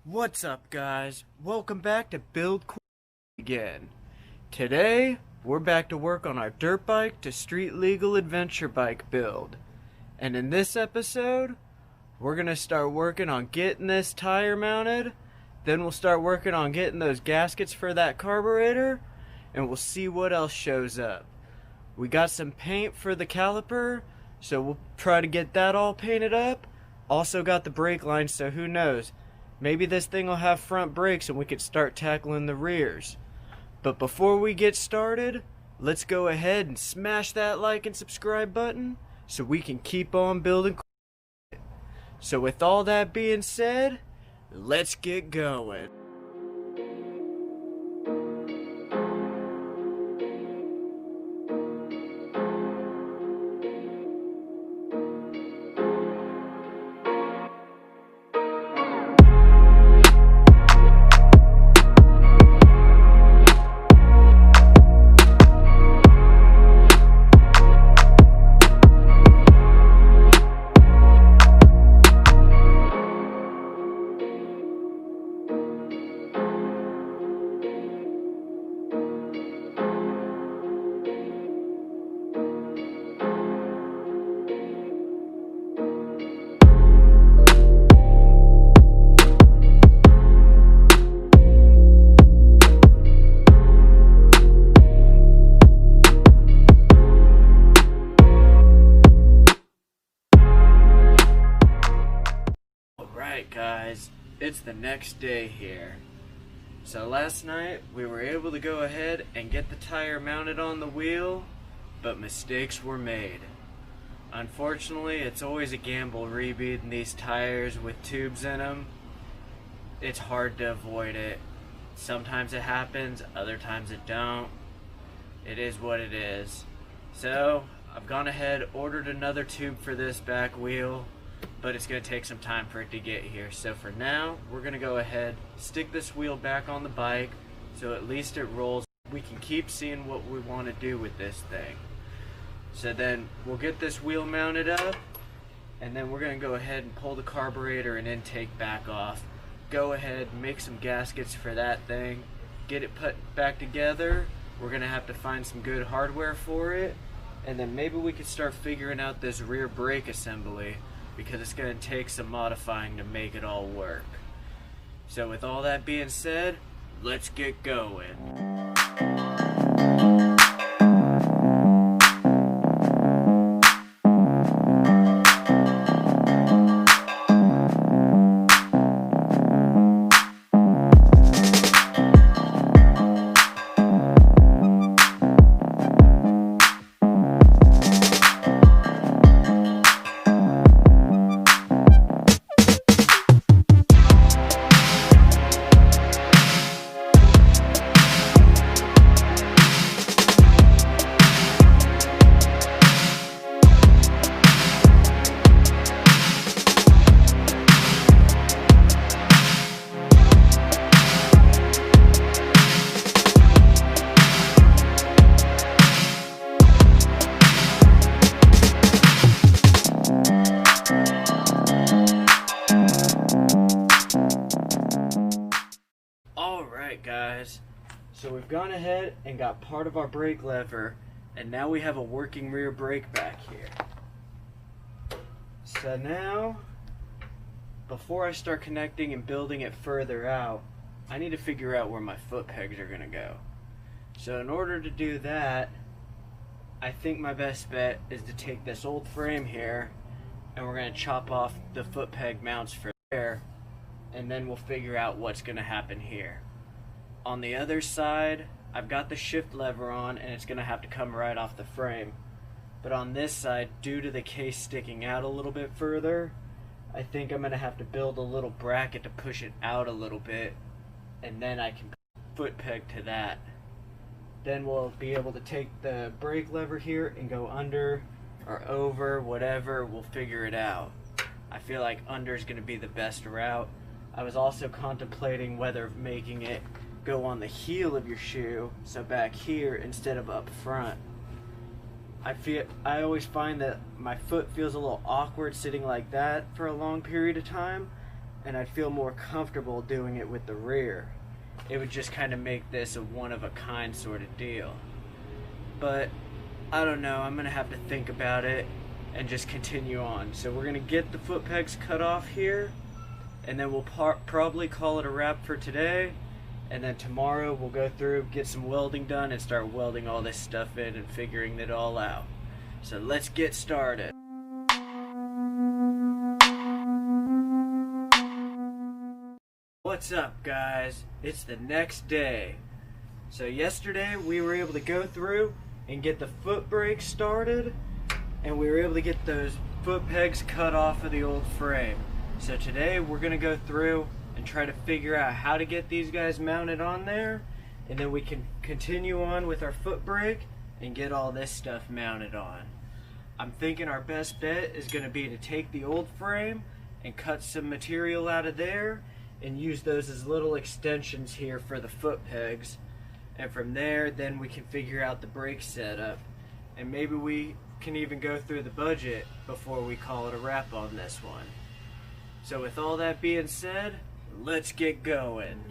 What's up, guys? Welcome back to Build again. Today, we're back to work on our dirt bike to street legal adventure bike build. And in this episode, we're gonna start working on getting this tire mounted. Then we'll start working on getting those gaskets for that carburetor, and we'll see what else shows up. We got some paint for the caliper, so we'll try to get that all painted up. Also got the brake lines, so who knows? Maybe this thing will have front brakes and we could start tackling the rears. But before we get started, let's go ahead and smash that like and subscribe button so we can keep on building. So with all that being said, let's get going. Alright guys, it's the next day here. So last night we were able to go ahead and get the tire mounted on the wheel, but mistakes were made. Unfortunately, it's always a gamble rebeading these tires with tubes in them. It's hard to avoid it. Sometimes it happens, other times it don't. It is what it is. So I've gone ahead, ordered another tube for this back wheel, but it's going to take some time for it to get here. So for now, we're going to go ahead, stick this wheel back on the bike, so at least it rolls. We can keep seeing what we want to do with this thing. So then we'll get this wheel mounted up, and then we're going to go ahead and pull the carburetor and intake back off. Go ahead, make some gaskets for that thing, get it put back together. We're going to have to find some good hardware for it, and then maybe we could start figuring out this rear brake assembly, because it's going to take some modifying to make it all work. So with all that being said, let's get going. Alright guys, so we've gone ahead and got part of our brake lever, and now we have a working rear brake back here. So now, before I start connecting and building it further out, I need to figure out where my foot pegs are going to go. So in order to do that, I think my best bet is to take this old frame here, and we're going to chop off the foot peg mounts for there, and then we'll figure out what's going to happen here. On the other side, I've got the shift lever on, and it's going to have to come right off the frame. But on this side, due to the case sticking out a little bit further, I think I'm going to have to build a little bracket to push it out a little bit, and then I can foot peg to that. Then we'll be able to take the brake lever here and go under or over, whatever, we'll figure it out. I feel like under is going to be the best route. I was also contemplating whether making it go on the heel of your shoe, so back here instead of up front. I always find that my foot feels a little awkward sitting like that for a long period of time, and I'd feel more comfortable doing it with the rear. It would just kind of make this a one-of-a-kind sort of deal. But I don't know, I'm gonna have to think about it and just continue on. So we're gonna get the foot pegs cut off here, and then we'll probably call it a wrap for today. And then tomorrow we'll go through, get some welding done, and start welding all this stuff in and figuring it all out. So let's get started. What's up, guys? It's the next day. So yesterday we were able to go through and get the foot brakes started, and we were able to get those foot pegs cut off of the old frame. So today we're gonna go through and try to figure out how to get these guys mounted on there, and then we can continue on with our foot brake and get all this stuff mounted on. I'm thinking our best bet is going to be to take the old frame and cut some material out of there and use those as little extensions here for the foot pegs, and from there then we can figure out the brake setup, and maybe we can even go through the budget before we call it a wrap on this one. So with all that being said, let's get going.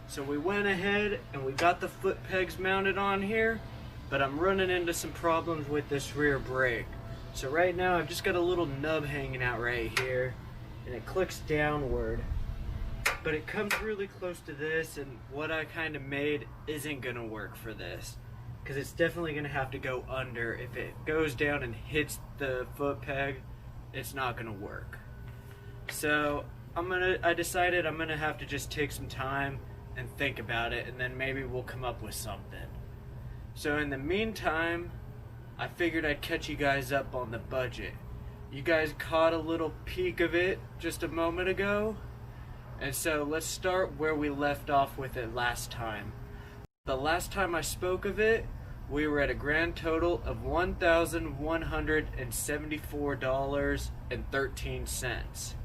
So we went ahead and we got the foot pegs mounted on here, but I'm running into some problems with this rear brake. So right now I've just got a little nub hanging out right here, and it clicks downward, but it comes really close to this, and what I kind of made isn't gonna work for this, because it's definitely gonna have to go under. If it goes down and hits the foot peg, it's not gonna work. So I decided I'm gonna have to just take some time and think about it, and then maybe we'll come up with something. So in the meantime, I figured I'd catch you guys up on the budget. You guys caught a little peek of it just a moment ago, and so let's start where we left off with it last time. The last time I spoke of it, we were at a grand total of $1,174.13.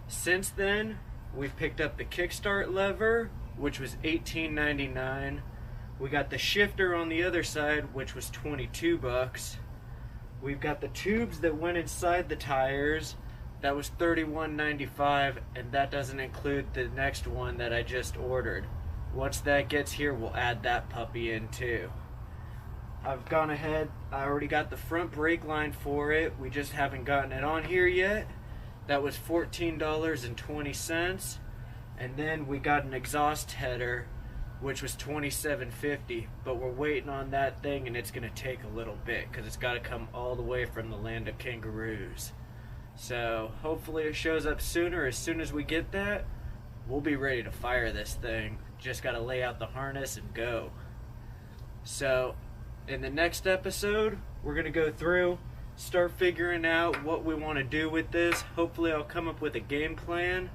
Since then, we've picked up the kickstart lever, which was $18.99. We got the shifter on the other side, which was $22. We've got the tubes that went inside the tires. That was $31.95, and that doesn't include the next one that I just ordered. Once that gets here, we'll add that puppy in too. I've gone ahead, I already got the front brake line for it. We just haven't gotten it on here yet. That was $14.20. And then we got an exhaust header, which was $27.50, but we're waiting on that thing, and it's gonna take a little bit because it's got to come all the way from the land of kangaroos. So hopefully it shows up sooner. As soon as we get that, we'll be ready to fire this thing. Just got to lay out the harness and go. So in the next episode, we're gonna go through, start figuring out what we want to do with this. Hopefully I'll come up with a game plan,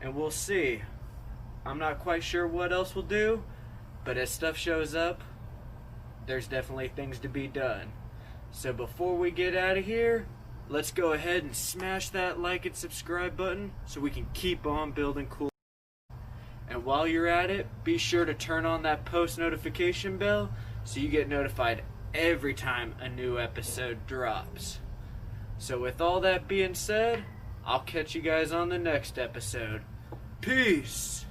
and we'll see. I'm not quite sure what else we'll do, but as stuff shows up, there's definitely things to be done. So before we get out of here, let's go ahead and smash that like and subscribe button so we can keep on building cool while you're at it, be sure to turn on that post notification bell so you get notified every time a new episode drops. So with all that being said, I'll catch you guys on the next episode. Peace!